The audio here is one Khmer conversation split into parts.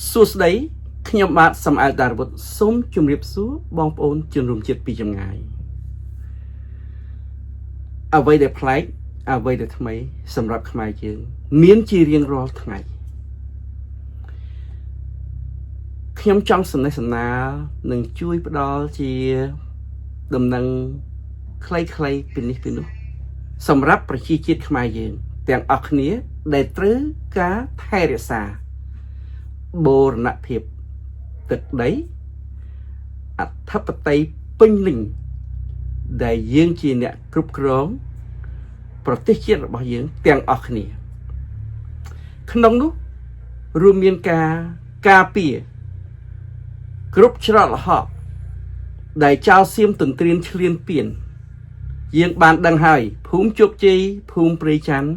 សួស្តីខ្ញុំបាទសំអាតតារវុធសូមជម្រាបសួរបងប្អូនជនរួមជាតិពីចម្ងាយអ្វីដែលប្លែកអ្វីដែលថ្មីសម្រាប់ខ្មែរយើងមានជារៀងរាល់ថ្ងៃខ្ញុំចង់សំណេះសំណាលនិងជួយផ្ដល់ជាដំណឹងខ្លីៗពីនេះពីនោះសម្រាប់ប្រជាជាតិខ្មែរយើងទាំងអស់គ្នាដែលត្រូវការថែរក្សាបូរណភាពទឹកដីអធិបតេយ្យពេញលេញដែលយើងជាអ្នកគ្រប់គ្រងប្រទេសជាតិរបស់យើងទាំងអស់គ្នាក្នុងនោះរួមមានការការពារគ្រប់ច្រកល្ហកដែលចោលសៀមទន្ទ្រានឈ្លានពានយើងបានដឹងហើយភូមិជោគជ័យភូមិព្រៃច័ន្ទ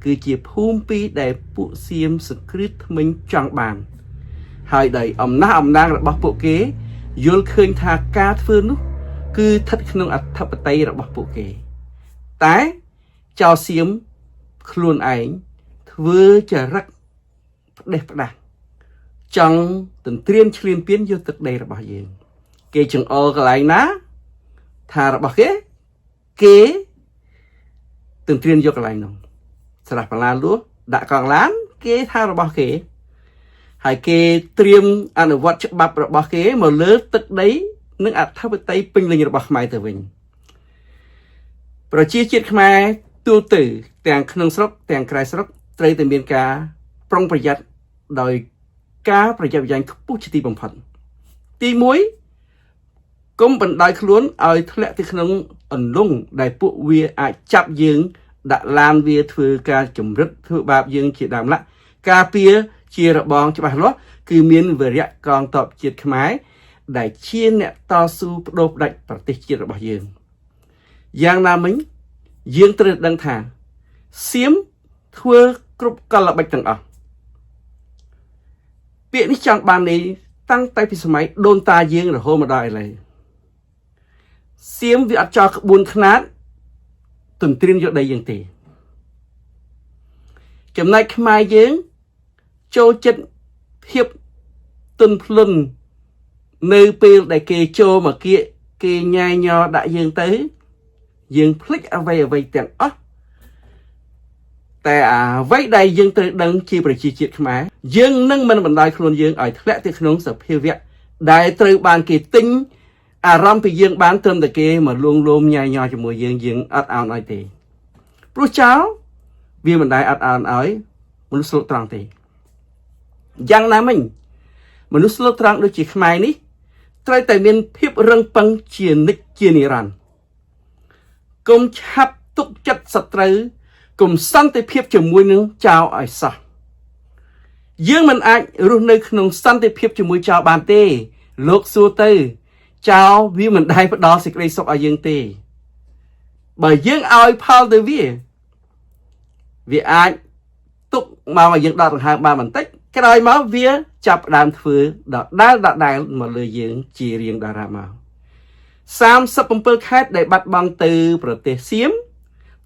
គឺជាភូមិពីរដែលពួកសៀមសង្គ្រាមថ្មិញចង់បានហើយដោយអំណះអំណាងរបស់ពួកគេយល់ឃើញថាការធ្វើនោះគឺស្ថិតក្នុងអធិបតេយ្យរបស់ពួកគេតែចៅសៀមខ្លួនឯងធ្វើចរិតផ្ដេសផ្ដាស់ចង់ទន្ទ្រានឈ្លានពានយកទឹកដីរបស់យើងគេចង្អុលកន្លែងណាថារបស់គេទន្ទ្រានយកកន្លែងនោះស្រះបន្លាលួសដាក់កងឡានគេថារបស់គេហើយគេត្រៀមអនុវត្តច្បាប់របស់គេមកលើទឹកដីនិងអធិបតេយ្យពេញលេញរបស់ខ្មែរទៅវិញប្រជាជាតិខ្មែរទូទៅទាំងក្នុងស្រុកទាំងក្រៅស្រុកត្រូវតែមានការប្រុងប្រយ័ត្នដោយការប្រយ័ត្នប្រយែងខ្ពស់ជាទីបំផុតទី1កុំបណ្ដោយខ្លួនឲ្យធ្លាក់ទៅក្នុងអន្លង់ដែលពួកវាអាចចាប់យើងដាក់ឡានវាធ្វើការចម្រិតធ្វើបាបយើងជាដើមឡាក់ការពារជារបងច្បាស់លាស់គឺមានវីរៈកងទ័ពជាតិខ្មែរដែលជាអ្នកតស៊ូបដូរផ្ដាច់ប្រទេសជាតិរបស់យើងយ៉ាងណាមិញយើងត្រូវដឹងថាសៀមធ្វើគ្រប់កលល្បិចទាំងអស់ពាក្យនេះចង់បាននេះតាំងតែពីសម័យដូនតាយើងរហូតមកដល់ឥឡូវសៀមវាអត់ចោលក្បួនខ្នាតទន្ទ្រានយកដីយើងទេចំណែកខ្មែរយើងចូលចិត្តភាពទន់ភ្លន់នៅពេលដែលគេចូលមកគៀកគេញ៉ាយញ័រដាក់យើងទៅយើងភ្លេចអ្វីទាំងអស់តែអ្វីដែលយើងត្រូវដឹងជាប្រជាជាតិខ្មែរយើងនឹងមិនបណ្ដោយខ្លួនយើងឲ្យធ្លាក់ទៅក្នុងសភាវៈដែលត្រូវបានគេទិញអារម្មណ៍ពីយើងបានត្រឹមតែគេមកលួងលោមញ៉ាយញ័រជាមួយយើងអត់អោនឲ្យទេព្រោះចោលវាមិនដែលអត់អោនឲ្យមនុស្សស្លូតត្រង់ទេយ៉ាងណាមិញមនុស្សស្លូតត្រង់ដូចជាខ្មែរនេះត្រូវតែមានភាពរឹងប៉ឹងជានិច្ចជានិរន្តរ៍កុំឆាប់ទុកចិត្តសត្រូវកុំសន្តិភាពជាមួយនឹងចោលឲ្យសោះយើងមិនអាចរស់នៅក្នុងសន្តិភាពជាមួយចោលបានទេលោកសួរទៅចោលវាមិនដែលផ្ដល់សេចក្តីសុខឲ្យយើងទេបើយើងឲ្យផលទៅវាអាចទុកមកឲ្យយើងដកដង្ហើមបានបន្តិចក្រោយមកវាចាប់ផ្ដើមធ្វើដដែលមកលើយើងជារៀងតារាមក37ខេត្តដែលបាត់បង់ទៅប្រទេសសៀម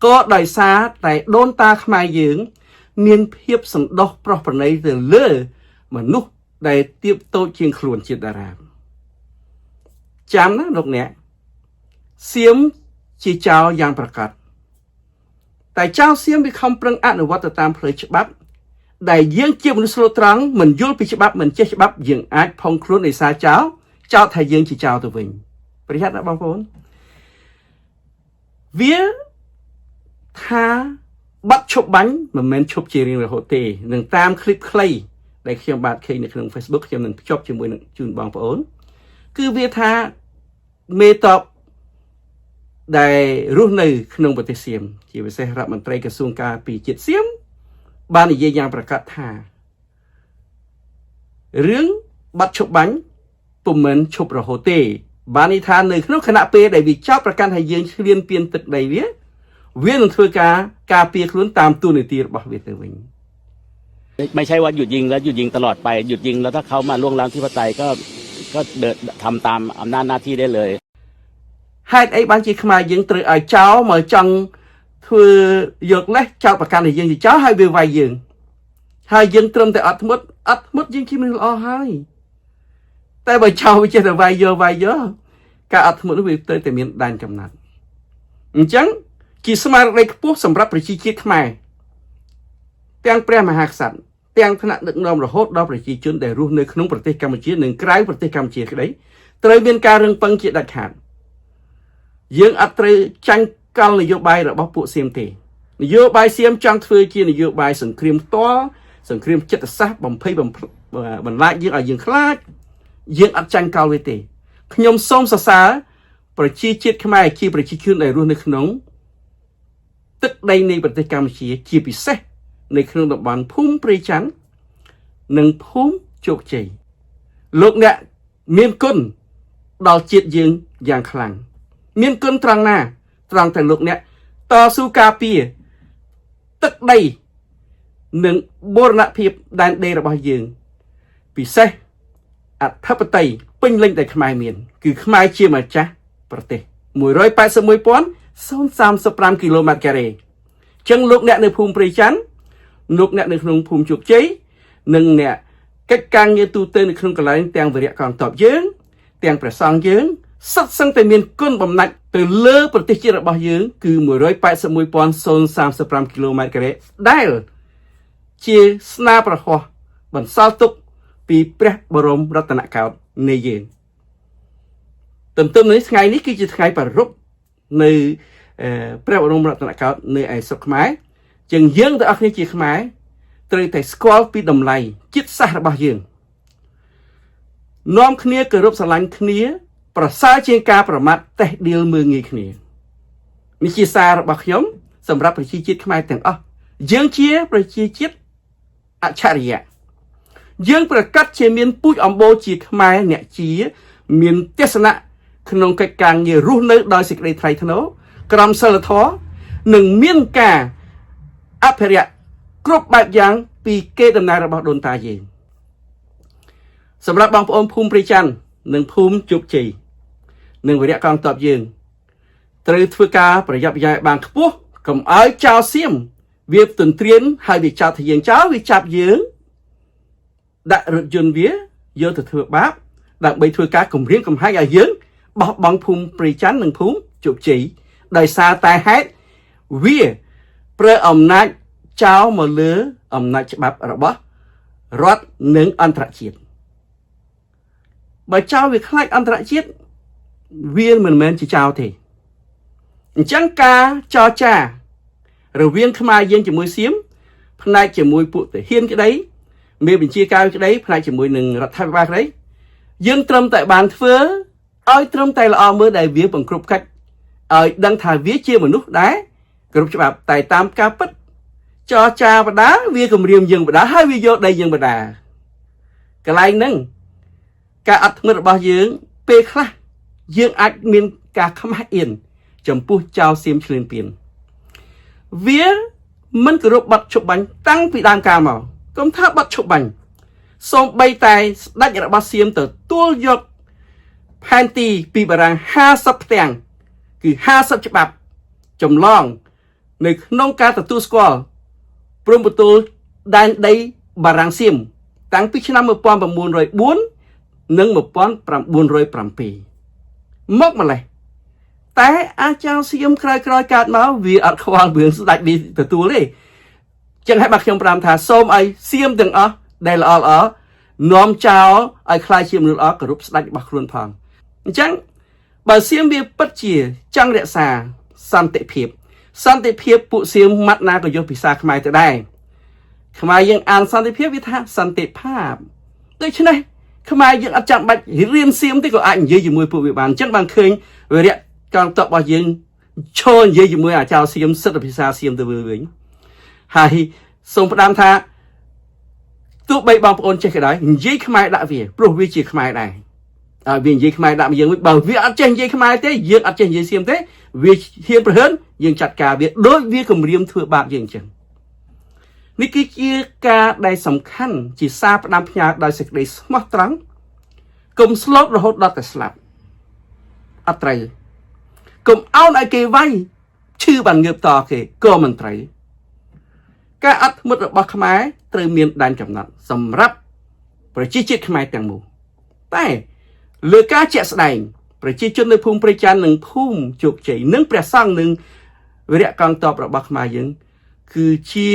ក៏ដោយសារតែដូនតាខ្មែរយើងមានភាពសន្តោសប្រោះប្រណីទៅលើមនុស្សដែលទៀបតូចជាងខ្លួនជាតារាចាំណាលោកអ្នកសៀមជាចៅយ៉ាងប្រកាសតែចៅសៀមវាខំប្រឹងអនុវត្តទៅតាមផ្លូវច្បាប់ដែលយើងជាមនុស្សស្លូតត្រង់មិនយល់ពីច្បាប់មិនចេះច្បាប់យើងអាចផុងខ្លួនដោយសារចោលថាយើងជាចោលទៅវិញប្រយ័ត្នណាបងប្អូនវាថាបាត់ឈប់បាញ់មិនមែនឈប់ជារៀងរហូតទេនឹងតាមคลิปខ្លីដែលខ្ញុំបាទឃើញនៅក្នុង Facebook ខ្ញុំនឹងភ្ជាប់ជាមួយនឹងជូនបងប្អូនគឺវាថាមេតបដែលរស់នៅក្នុងប្រទេសសៀមជាពិសេសរដ្ឋមន្ត្រីក្រសួងការពារជាតិសៀមបាននិយាយយ៉ាងប្រកាសថារឿងបាត់ឈប់បាញ់ពុំមែនឈប់រហូតទេបានន័យថានៅក្នុងគណៈពេលដែលវាចោទប្រកាន់ថាយើងឈ្លានពានទឹកដីវានឹងធ្វើការពារខ្លួនតាមទូនាទីរបស់វាទៅវិញไม่ใช่ว่าหยุดยิงแล้วหยุดยิงตลอดไปหยุดยิงแล้วถ้าเขามาล่วงล้ำที่ปไตยก็เดินทำตามอำนาจหน้าที่ได้เลยហេតុអីបានជាខ្មែរយើងត្រូវឲ្យចោលមកចង់ធ្វើយកលេសចោលប្រកាន់ឲ្យយើងជាចោលហើយវាវាយយើងហើយយើងត្រឹមតែអត់ធ្មត់ អត់មុតយើងជាមនុស្សល្អហើយតែបើចោលវាចេះតែវាយយកការអត់ធ្មត់នោះវាទៅតែមានដែនកំណត់អញ្ចឹងជាស្មារតីខ្ពស់សម្រាប់ប្រជាជាតិខ្មែរទាំងព្រះមហាក្សត្រទាំងថ្នាក់ដឹកនាំរហូតដល់ប្រជាជនដែលរស់នៅក្នុងប្រទេសកម្ពុជានិងក្រៅប្រទេសកម្ពុជាក្តីត្រូវមានការរឹងប៉ឹងជាដាច់ខាតយើងអត់ត្រូវចាញ់កលនយោបាយរបស់ពួកសៀមទេនយោបាយសៀមចង់ធ្វើជានយោបាយសង្គ្រាមផ្ទាល់សង្គ្រាមចិត្តសាស្ត្របំភ័យបន្លាចយើងឲ្យយើងខ្លាចយើងអត់ចាញ់កលវាទេខ្ញុំសូមសរសើរប្រជាជាតិខ្មែរជាប្រជាជនដែលរស់នៅក្នុងទឹកដីនៃប្រទេសកម្ពុជាជាពិសេសនៅក្នុងតំបន់ភូមិព្រៃច័ន្ទនិងភូមិជោគជ័យលោកអ្នកមានគុណដល់ជាតិយើងយ៉ាងខ្លាំងមានគុណត្រង់ណាត្រង់តែលោកអ្នកតស៊ូការពារទឹកដីនិងបូរណភាពដែនដីរបស់យើងពិសេសអធិបតេយ្យពេញលេញដែលខ្មែរមានគឺខ្មែរជាម្ចាស់ប្រទេស 181,035 គីឡូម៉ែត្រការ៉េអញ្ចឹងលោកអ្នកនៅភូមិព្រៃច័ន្ទលោកអ្នកនៅក្នុងភូមិជោគជ័យនិងអ្នកកិច្ចការងារទូទៅនៅក្នុងកន្លែងទាំងវិរៈកងទ័ពយើងទាំងព្រះសង្ឃយើងសិតសឹងតែមានគុណបំណាច់ទៅលើប្រទេសជាតិរបស់យើងគឺ 181,035 គីឡូម៉ែត្រការ៉េដែលជាស្នាប្រហោះបន្សល់ទុកពីព្រះបរមរតនកោដ្ឋនៃយើងទន្ទឹមនេះថ្ងៃនេះគឺជាថ្ងៃប្រារព្ធនៅព្រះបរមរតនកោដ្ឋនៅឯស្រុកខ្មែរចឹងយើងទាំងអស់គ្នាជាខ្មែរត្រូវតែស្គាល់ពីតម្លៃជាតិសាសន៍របស់យើងនាំគ្នាគោរពស្រឡាញ់គ្នាប្រសើរជាងការប្រមាថតេះដៀលមើលងាយគ្នានេះជាសាររបស់ខ្ញុំសម្រាប់ប្រជាជាតិខ្មែរទាំងអស់យើងជាប្រជាជាតិអច្ឆរិយៈយើងប្រកាសជាមានពូជអម្បូរជាខ្មែរអ្នកជាមានទស្សនៈក្នុងកិច្ចការងាររស់នៅដោយសេចក្តីថ្លៃថ្នូរក្រមសីលធម៌និងមានការអភិរក្សគ្រប់បែបយ៉ាងពីកេរដំណែលរបស់ដូនតាយើងសម្រាប់បងប្អូនភូមិព្រៃច័ន្ទនិងភូមិជោគជ័យនិងវិរៈកងទ័ពយើងត្រូវធ្វើការប្រយ័ត្នប្រយែងបានខ្ពស់កុំឲ្យចោលសៀមវាទន្ទ្រានហើយវាចាប់ទៅយើងចោលវាចាប់យើងដាក់រថយន្តវាយកទៅធ្វើបាបដើម្បីធ្វើការគំរាមកំហែងឲ្យយើងបោះបង់ភូមិព្រៃច័ន្ទនិងភូមិជោគជ័យដោយសារតែហេតុវាប្រើអំណាចចោលមកលើអំណាចច្បាប់របស់រដ្ឋនិងអន្តរជាតិបើចោលវាខ្លាចអន្តរជាតិវាមិនមែនជាចោលទេអញ្ចឹងការចរចារវាងខ្មែរយើងជាមួយសៀមផ្នែកជាមួយពួកទាហានក្តីមេបញ្ជាការក្តីផ្នែកជាមួយនឹងរដ្ឋាភិបាលក្តីយើងត្រឹមតែបានធ្វើឲ្យត្រឹមតែល្អមើលដែលវាបង្គ្រប់កិច្ចឲ្យដឹងថាវាជាមនុស្សដែរគ្រប់ច្បាប់តែតាមការពិតចរចាបដាវាគម្រាមយើងបដាហើយវាយកដីយើងបដាកន្លែងហ្នឹងការអត់ធ្មត់របស់យើងពេលខ្លះយើងអាចមានការខ្មាស់អៀនចំពោះចៅសៀមឆ្លៀនពៀនវាមិនគោរពបទឈប់បាញ់តាំងពីដើមកាលមកកុំថាបទឈប់បាញ់សូម្បីតែស្ដេចរបស់សៀមទទួលយកផែនទីពីបារាំង50ផ្ទាំងគឺ50ច្បាប់ចម្លងនៅក្នុងការទទួលស្គាល់ព្រំប្រទល់ដែនដីបារាំងសៀមតាំងពីឆ្នាំ1904និង1907មកម្លេះតែអាចารย์សៀមក្រោយកើតមកវាអត់ខ្វល់រឿងស្ដេចនេះទទួលទេចឹងហើយបាទខ្ញុំប្រាំថាសូមឲ្យសៀមទាំងអស់ដែលល្អនាំចោលឲ្យខ្លាយជាមនុស្សល្អគោរពស្ដេចរបស់ខ្លួនផងអញ្ចឹងបើសៀមវាពិតជាចង់រក្សាសន្តិភាពពួកសៀមម៉ាត់ណាក៏យកភាសាខ្មែរទៅដែរខ្មែរយើងអានសន្តិភាពវាថាសន្តិភាពដូច្នេះខ្មែរយើងអត់ចាំបាច់រៀនសៀមទេក៏អាចនិយាយជាមួយពួកវាបានអញ្ចឹងបានឃើញវិរៈកងទ័ពរបស់យើងឈរនិយាយជាមួយអាចារ្យសៀមសិទ្ធិភាសាសៀមទៅវិញហើយសូមផ្ដាំថាទោះបីបងប្អូនចេះក៏ដោយនិយាយខ្មែរដាក់វាព្រោះវាជាខ្មែរដែរហើយវានិយាយខ្មែរដាក់យើងវិញបើវាអត់ចេះនិយាយខ្មែរទេយើងអត់ចេះនិយាយសៀមទេវាហ៊ានប្រហែលយើងចាត់ការវាដូចវាគម្រាមធ្វើបាបយើងអញ្ចឹងនេះគឺជាការដែលសំខាន់ជាសារផ្ដាំផ្ញើដោយសេចក្តីស្មោះត្រង់កុំស្លូតរហូតដល់តែស្លាប់អត់ត្រូវកុំអោនឲ្យគេវាយឈឺបានងើបតគេក៏មិនត្រូវការអត់ធ្មត់របស់ខ្មែរត្រូវមានដែនកំណត់សម្រាប់ ប្រជាជាតិខ្មែរទាំងមូលតែលើការជាក់ស្ដែងប្រជាជននៅភូមិព្រៃច័ន្ទនិងភូមិជោគជ័យនិងព្រះសង្ឃនិងវីរៈកងទ័ពរបស់ខ្មែរយើងគឺជា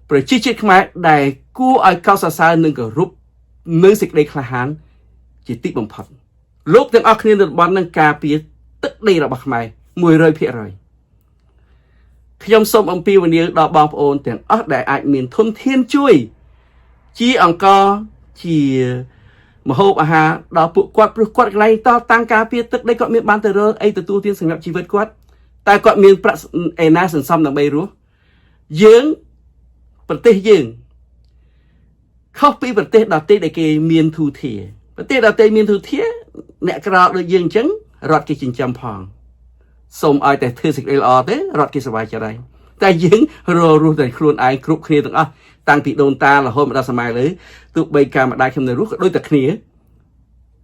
ប្រជាជាតិខ្មែរដែលគួរឲ្យកោតសរសើរនិងគោរពនៅសេចក្តីក្លាហានជាទីបំផុតលោកទាំងអស់គ្នានៅតំបន់នឹងការពារទឹកដីរបស់ខ្មែរ 100% ខ្ញុំសូមអំពាវនាវដល់បងប្អូនទាំងអស់ដែលអាចមានធនធានជួយជាអង្គជាមហូបអាហារដល់ពួកគាត់ព្រោះគាត់កន្លែងតតាំងការពារទឹកដីគាត់មានបានទៅរកអីទទួលទានសម្រាប់ជីវិតគាត់តែគាត់មានប្រាក់ឯណាសន្សំដើម្បីរស់យើងប្រទេសយើងខុសពីប្រទេសដទៃដែលគេមានធូធាប្រទេសដទៃមានធូធាអ្នកក្រដូចយើងអញ្ចឹងរដ្ឋគេចិញ្ចឹមផងសូមឲ្យតែធ្វើសេចក្តីល្អទេរដ្ឋគេសប្បាយចិត្តហើយតែយើងរស់តែខ្លួនឯងគ្រប់គ្នាទាំងអស់តាំងពីដូនតារហូតមកដល់សម័យលើទោះបីការម្ដាយខ្ញុំនៅរស់ក៏ដូចតែគ្នា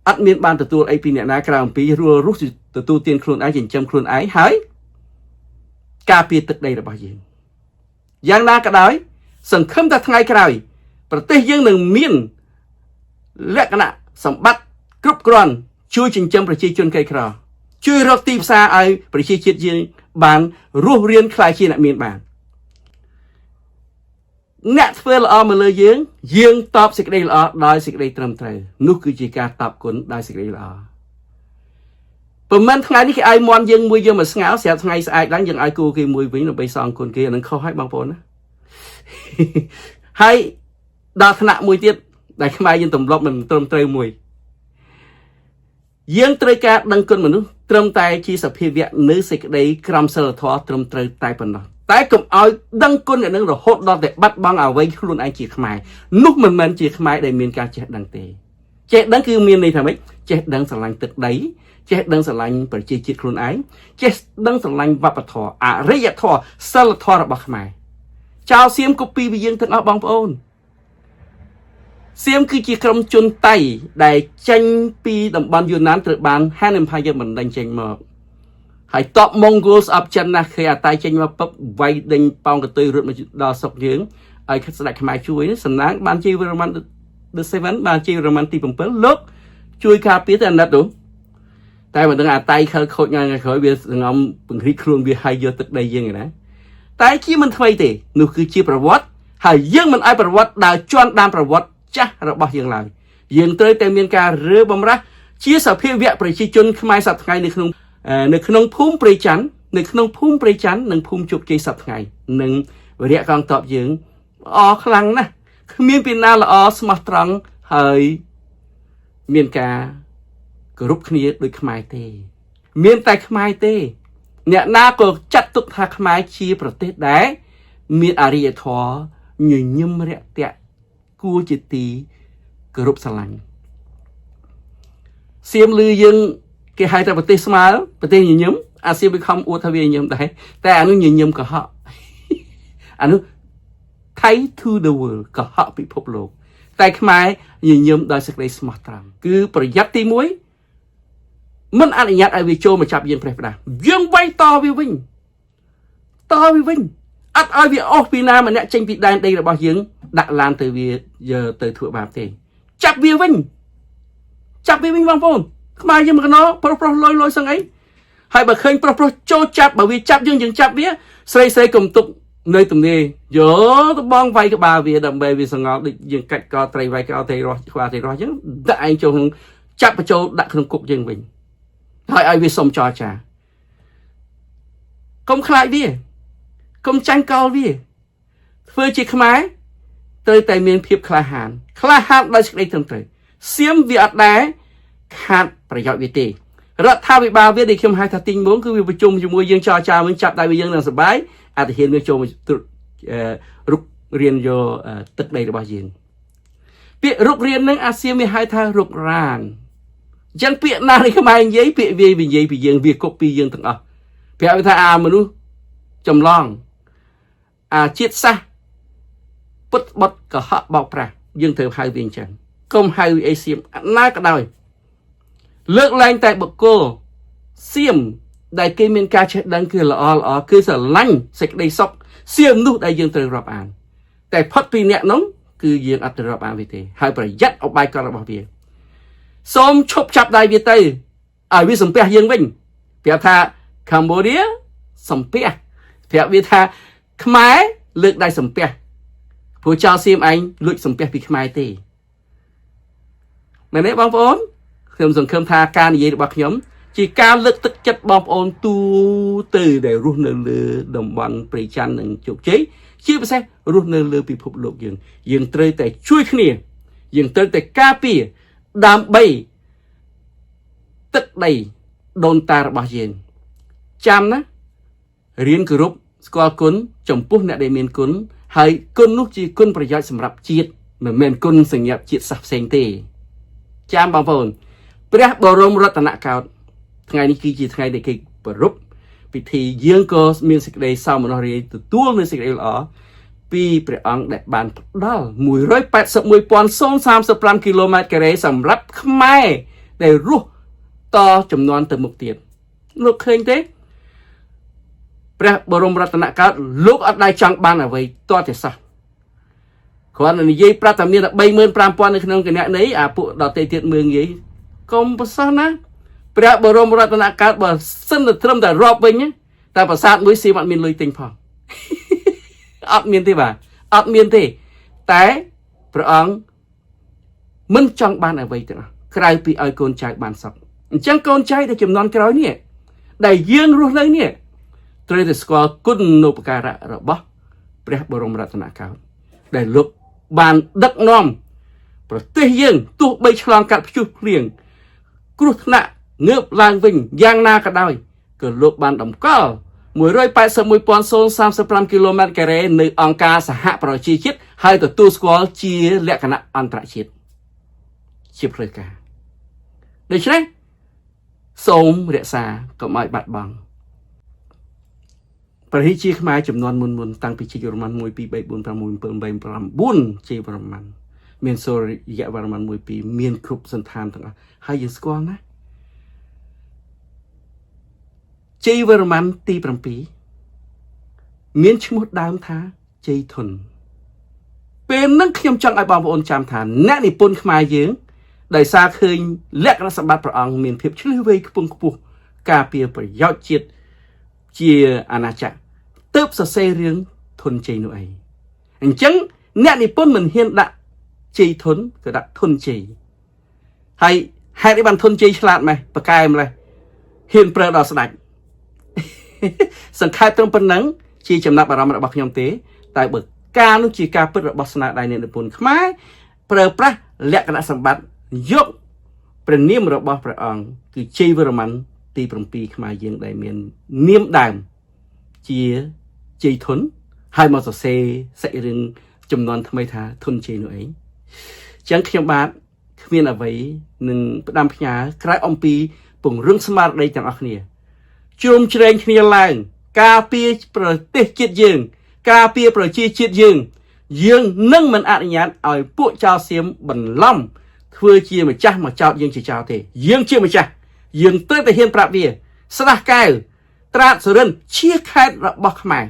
អត់មានបានទទួលអីពីអ្នកណាក្រៅអំពីរស់ទទួលទានខ្លួនឯងចិញ្ចឹមខ្លួនឯងហើយការពារទឹកដីរបស់យើងយ៉ាងណាក៏ដោយសង្ឃឹមថាថ្ងៃក្រោយប្រទេសយើងនឹងមានលក្ខណៈសម្បត្តិគ្រប់គ្រាន់ជួយចិញ្ចឹមប្រជាជនក្រីក្រជួយរកទីផ្សារឲ្យប្រជាជាតិយើងបានរស់រានខ្លាយជាអ្នកមានបានអ្នកធ្វើល្អមកលើយើងតបសេចក្តីល្អដោយសេចក្តីត្រឹមត្រូវនោះគឺជាការតបគុណដោយសេចក្តីល្អប៉ុន្មានថ្ងៃនេះគេឲ្យមន់យើងមួយយើងមកស្ងោស្រាប់ថ្ងៃស្អែកឡើងយើងឲ្យគូគេមួយវិញដើម្បីសងគុណគេអានឹងខុសហើយបងប្អូនណាហើយដល់ថ្នាក់មួយទៀតដែលខ្មែរយើងទម្លាប់មិនត្រឹមត្រូវមួយយើងត្រូវការដឹងគុណមនុស្សត្រឹមតែជាសភាវៈនៅសេចក្តីក្រមសីលធម៌ត្រឹមត្រូវតែប៉ុណ្ណោះតែកុំឲ្យដឹងគុណអ្នកនឹងរហូតដល់តែបាត់បង់អ្វីខ្លួនឯងជាខ្មែរនោះមិនមែនជាខ្មែរដែលមានការចេះដឹងទេចេះដឹងគឺមានន័យថាម៉េចចេះដឹងស្រឡាញ់ទឹកដីចេះដឹងស្រឡាញ់ប្រជាជាតិខ្លួនឯងចេះដឹងស្រឡាញ់វប្បធម៌អរិយធម៌សិលធម៌របស់ខ្មែរចៅសៀមកូពីពីយើងទាំងអស់បងប្អូនសៀមគឺជាក្រុមជនតៃដែលចេញពីតំបន់យូណានត្រូវបាន Han Empire បណ្ដេញចេញមកហើយតប Mongols អបចិនណាគេអាតៃចេញមកពឹបវាយដេញប៉ោងកតុយរត់មកដល់ស្រុកយើងឲ្យស្ដេចខ្មែរជួយសំណាងបានជាវីរ៉ាម៉ាន់ The 7បានជាវីរ៉ាម៉ាន់ទី7លោកជួយការពារទៅអាណិតនោះតែមិនដឹងអាតៃខលខូចថ្ងៃក្រោយវាសងំពង្រីកខ្លួនវាហើយយកទឹកដីយើងឯណាតែជាមិនថ្មីទេនោះគឺជាប្រវត្តិហើយយើងមិនឲ្យប្រវត្តិដើរជន់តាមប្រវត្តិចាស់របស់យើងឡើយយើងត្រូវតែមានការរើបំរាស់ជាសភាវៈប្រជាជនខ្មែរសប្តាហ៍ថ្ងៃនៅក្នុងភូមិព្រៃច័ន្ទនិងភូមិជោគជ័យសប្តាហ៍ថ្ងៃនិងវិរៈកងទ័ពយើងល្អខ្លាំងណាស់គ្មានពីណាល្អស្មោះត្រង់ហើយមានការគោរពគ្នាដូចខ្មែរទេមានតែខ្មែរទេអ្នកណាក៏ចាត់ទុកថាខ្មែរជាប្រទេសដែលមានអរិយធម៌ញញឹមរាក់ទាក់គួរជាទីគោរពស្រឡាញ់សៀមលឺយើងគេហៅថាប្រទេសស្មើប្រទេសញញឹមអាសៀមវាខំអួតថាវាញញឹមដែរតែអានោះញញឹមកុហកអានោះ Thai to the world កុហកពិភពលោកតែខ្មែរញញឹមដោយសេចក្តីស្មោះត្រង់គឺប្រយ័ត្នទី1មិនអនុញ្ញាតឲ្យវាចូលមកចាប់យើងប្រេះផ្ដាស់យើងវាយតវាវិញអត់ឲ្យវាអស់ពីណាម្នាក់ចេញពីដែនដីរបស់យើងដាក់ឡានទៅវាទៅធ្វើបាបទេចាប់វាវិញបងប្អូនខ្មែរយើងមកកណោប្រុសលុយសឹងអីហើយបើឃើញប្រុសចូលចាប់បើវាចាប់យើងចាប់វាស្រីកុំទុកនៅទំនេរយកទៅបងវាយក្បាលវាដើម្បីវាសងល់ដូចយើងកាច់កត្រីវាយកត្រីរស់ខ្វល់ត្រីរស់អញ្ចឹងដាក់ឯងចូលក្នុងចាប់បញ្ចូលដាក់ក្នុងគុកយើងវិញហើយឲ្យវាសុំចរចាកុំខ្លាចវាកុំចាញ់កោលវាធ្វើជាខ្មែរត្រូវតែមានភាពក្លាហានដោយសេចក្តីត្រឹមត្រូវសៀមវាអត់ដែរខាតប្រយោជន៍វាទេរដ្ឋាភិបាលវាដែលខ្ញុំហៅថាទីងមុំគឺវាប្រជុំជាមួយយើងចរចាវិញចាប់ដៃវាយើងនឹងសប្បាយអត់ហ៊ានវាចូលមករុករៀនយកទឹកដីរបស់យើងពាក្យរុករៀននឹងអាសៀមវាហៅថារុករានអញ្ចឹងពាក្យណានៃខ្មែរនិយាយពាក្យវានិយាយពីយើងវាគប់ពីយើងទាំងអស់ប្រាប់ថាអាមនុស្សចម្លងអាជាតិសាសពុតបត់កុហកបោកប្រាស់យើងត្រូវហៅវាអញ្ចឹងកុំហៅអីសៀមណាក៏ដោយលើកឡើងតែបុគ្គលសៀមដែលគេមានការចេះដឹងគឺល្អគឺស្រឡាញ់សេចក្តីសុខសៀមនោះដែលយើងត្រូវរាប់អានតែផុតពីអ្នកនោះ គឺយើងអត់ទៅរាប់អានវាទេហើយប្រយ័ត្នអបាយកលរបស់វាសូមឈប់ចាប់ដៃវាទៅឲ្យវាសំពះយើងវិញប្រាប់ថាកម្ពុជាសំពះប្រាប់វាថាខ្មែរលើកដៃសំពះព្រោះចៅសៀមឯងលួចសំពះពីខ្មែរទេមែនទេបងប្អូនខ្ញុំសង្ឃឹមថាការនិយាយរបស់ខ្ញុំជាការលើកទឹកចិត្តបងប្អូនទូទៅដែលរស់នៅលើតំបន់ព្រៃច័ន្ទនិងជោគជ័យជាពិសេសរស់នៅលើពិភពលោកយើងត្រូវតែជួយគ្នាយើងត្រូវតែការពារដើម្បីទឹកដីដូនតារបស់យើងចាំណារៀនគោរពស្គាល់គុណចំពោះអ្នកដែលមានគុណហើយគុណនោះជាគុណប្រយោជន៍សម្រាប់ជាតិមិនមែនគុណសម្រាប់ជាតិសាសន៍ផ្សេងទេចាំបងប្អូនព្រះបរមរតនកោដ្ឋថ្ងៃនេះគឺជាថ្ងៃដែលគេប្រពៃពិធីយើងក៏មានសេចក្តីសោមនស្សរីទទួលនូវសេចក្តីល្អពីព្រះអង្គដែលបានផ្ដល់181,035 គីឡូម៉ែត្រការ៉េសម្រាប់ខ្មែរដែលរស់តចំនួនទៅមុខទៀតលោកឃើញទេព្រះបរមរតនកោដ្ឋលោកអត់ដែលចង់បានអ្វីទាល់តែសោះគ្រាន់តែនិយាយប្រាប់តែមានតែ 35,000 នៅក្នុងគណនីអាពួកដតេទៀតមើងនិយាយកុំប្រសាសន៍ណាព្រះបរមរតនកោដ្ឋបើសិនតែត្រឹមតែរាប់វិញតែប្រាសាទមួយសៀមអត់មានលុយទិញផងអត់មានទេបាទអត់មានទេតែព្រះអង្គមិនចង់បានអ្វីទាំងអស់ក្រៅពីឲ្យកូនចៅបានសុខអញ្ចឹងកូនចៅដែលចំនួនក្រោយនេះដែលយើងរស់នៅនេះត្រូវតែស្គាល់គុណូបការៈរបស់ព្រះបរមរតនកោដ្ឋដែលលោកបានដឹកនាំប្រទេសយើងទោះបីឆ្លងកាត់ព្យុះភ្លៀងគ្រោះថ្នាក់ងើបឡើងវិញយ៉ាងណាក៏ដោយក៏លោកបានតម្កល់181,035 គីឡូម៉ែត្រការ៉េនៅអង្គការសហប្រជាជាតិហើយទទួលស្គាល់ជាលក្ខណៈអន្តរជាតិជាផ្លូវការដូច្នេះសូមរក្សាកុំឲ្យបាត់បង់ប្រជាជាតិខ្មែរចំនួនមុនតាំងពីជ័យវរ្ម័ន1 2 3 4 5 6 7 8 9ជ័យវរ្ម័នមានសូរ្យវរ្ម័ន1 2មានគ្រប់សន្តានទាំងអស់ហើយយើងស្គាល់ណាជ័យវរ្ម័នទី7មានឈ្មោះដើមថាជ័យធនពេលហ្នឹងខ្ញុំចង់ឲ្យបងប្អូនចាំថាអ្នកនិពន្ធខ្មែរយើងដោយសារឃើញលក្ខណៈសម្បត្តិព្រះអង្គមានភាពឆ្លៀសវៃខ្ពង់ខ្ពស់ការពារប្រយោជន៍ជាតិជាអាណាចក្រទើបសរសេររឿងធនជ័យនោះឯងអញ្ចឹងអ្នកនិពន្ធមិនហ៊ានដាក់ជ័យធនក៏ដាក់ធនជ័យហើយហេតុអីបានធនជ័យឆ្លាតម៉េះប្រកែម្លេះហ៊ានប្រើដល់ស្ដេចសង្ខេបត្រឹមប៉ុណ្ណឹងជាចំណាប់អារម្មណ៍របស់ខ្ញុំទេតែបើការនោះជាការពិតរបស់ស្នាដៃអ្នកនិពន្ធខ្មែរប្រើប្រាស់លក្ខណៈសម្បត្តិយកព្រះនាមរបស់ព្រះអង្គគឺជ័យវរ្ម័នទី7ខ្មែរយើងដែលមាននាមដើមជាជ័យធនហើយមកសរសេរសាច់រឿងចំនួនថ្មីថាធនជ័យនោះឯងចឹងខ្ញុំបាទគ្មានអ្វីនឹងផ្ដាំផ្ញើក្រៅអំពីពង្រឹងស្មារតីទាំងអស់គ្នាជ្រុំជ្រែងគ្នាឡើងការពារប្រទេសជាតិយើងការពារប្រជាជាតិយើងនឹងមិនអនុញ្ញាតឲ្យពួកចៅសៀមបន្លំធ្វើជាម្ចាស់មកចោតយើងជាចោលទេយើងជាម្ចាស់យើងត្រូវតែហ៊ានប្រាប់វាស្ដាស់កែវត្រាតសុរិន្ទជាខេត្តរបស់ខ្មែរ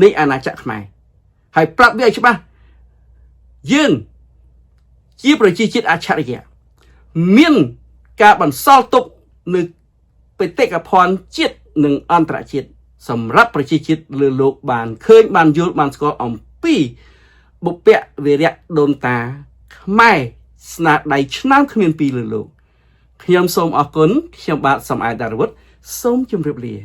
នៃអាណាចក្រខ្មែរហើយប្រាប់វាឲ្យច្បាស់យើងជាប្រជាជាតិអច្ឆរិយៈមានការបន្សល់ទុកនៅបេតិកភណ្ឌជាតិនិងអន្តរជាតិសម្រាប់ប្រជាជាតិលើលោកបានឃើញបានយល់បានស្គាល់អំពីបុព្វវីរៈដូនតាខ្មែរស្នាដៃឆ្នាំគ្មានពីរលើលោកខ្ញុំសូមអរគុណខ្ញុំបាទសំអាតដារវុធសូមជម្រាបលា